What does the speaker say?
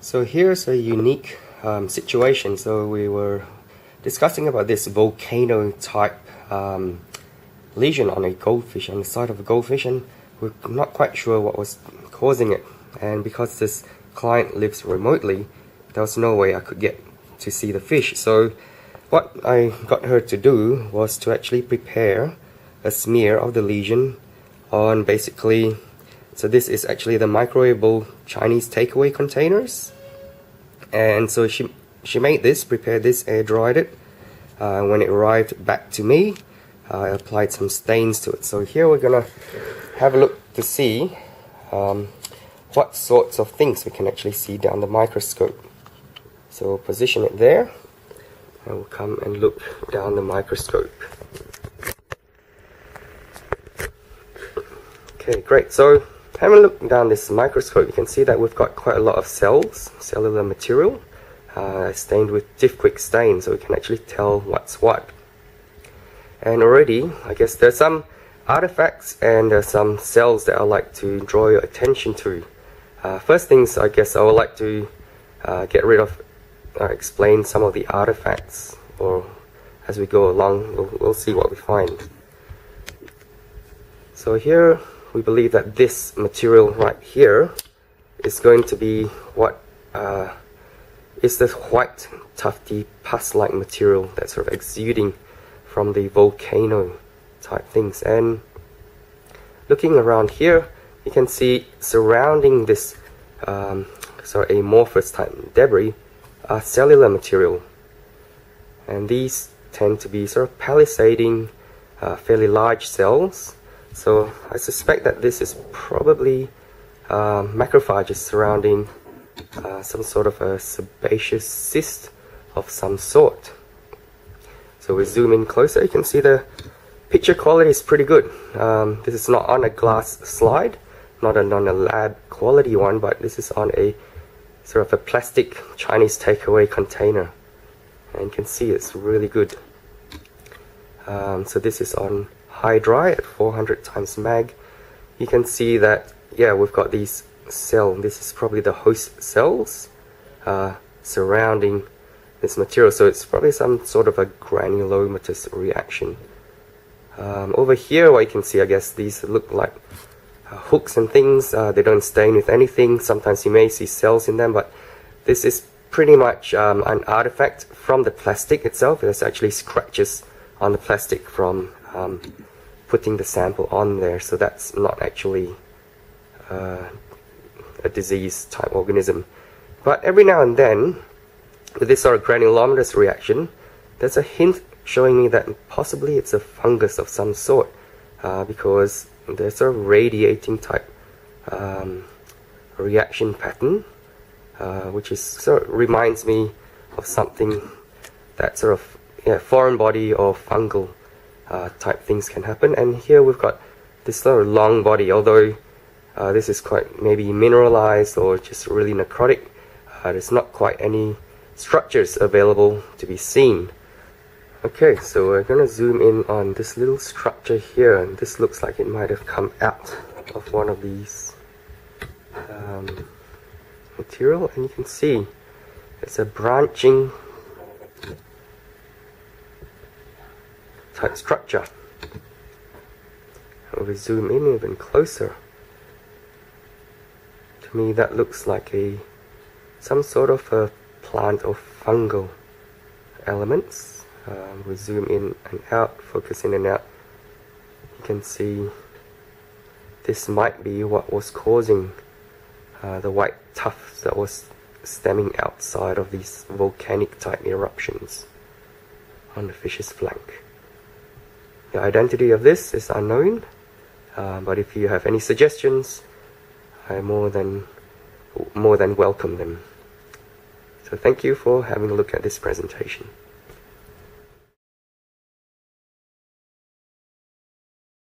So here's a unique situation. So we were discussing about this volcano type lesion on a goldfish, on the side of a goldfish, and we're not quite sure what was causing it. And because this client lives remotely, there was no way I could get to see the fish. So what I got her to do was to actually prepare a smear of the lesion on basically, so this is actually the microwavable Chinese takeaway containers. And so she made this, prepared this, air dried it. When it arrived back to me, I applied some stains to it. So here we're gonna have a look to see what sorts of things we can actually see down the microscope. So position it there, and we'll come and look down the microscope. Okay, great. So having a look down this microscope, you can see that we've got quite a lot of cells, cellular material, stained with Quick stain, so we can actually tell what's what. And already, I guess there's some artifacts and there's some cells that I'd like to draw your attention to. First things, I guess I would like to get rid of, explain some of the artifacts, or as we go along, we'll see what we find. So here, we believe that this material right here is going to be what is this white, tufty, pus-like material that's sort of exuding from the volcano type things. And looking around here, you can see surrounding this sort of amorphous type debris are cellular material, and these tend to be sort of palisading fairly large cells. So I suspect that this is probably macrophages surrounding some sort of a sebaceous cyst of some sort. So we zoom in closer, you can see the picture quality is pretty good. This is not on a glass slide, not on a lab quality one, but this is on a sort of a plastic Chinese takeaway container, and you can see it's really good. So this is on high dry at 400 times mag. You can see that, yeah, we've got these cells. This is probably the host cells surrounding this material, so it's probably some sort of a granulomatous reaction. Over here, what you can see, I guess these look like hooks and things. They don't stain with anything. Sometimes you may see cells in them, but this is pretty much an artifact from the plastic itself. There's actually scratches on the plastic from putting the sample on there, so that's not actually a disease type organism. But every now and then, with this sort of granulomatous reaction, there's a hint showing me that possibly it's a fungus of some sort, because there's sort of radiating type reaction pattern, which is sort of reminds me of something that sort of, yeah, foreign body or fungal type things can happen. And here we've got this sort of long body, although this is quite maybe mineralized or just really necrotic. There's not quite any structures available to be seen. Okay, so we're gonna zoom in on this little structure here, and this looks like it might have come out of one of these material, and you can see it's a branching type structure. And we zoom in even closer. To me, that looks like some sort of a plant or fungal elements. We zoom in and out, focus in and out. You can see this might be what was causing the white tufts that was stemming outside of these volcanic type eruptions on the fish's flank. The identity of this is unknown, but if you have any suggestions, I more than welcome them. So thank you for having a look at this presentation.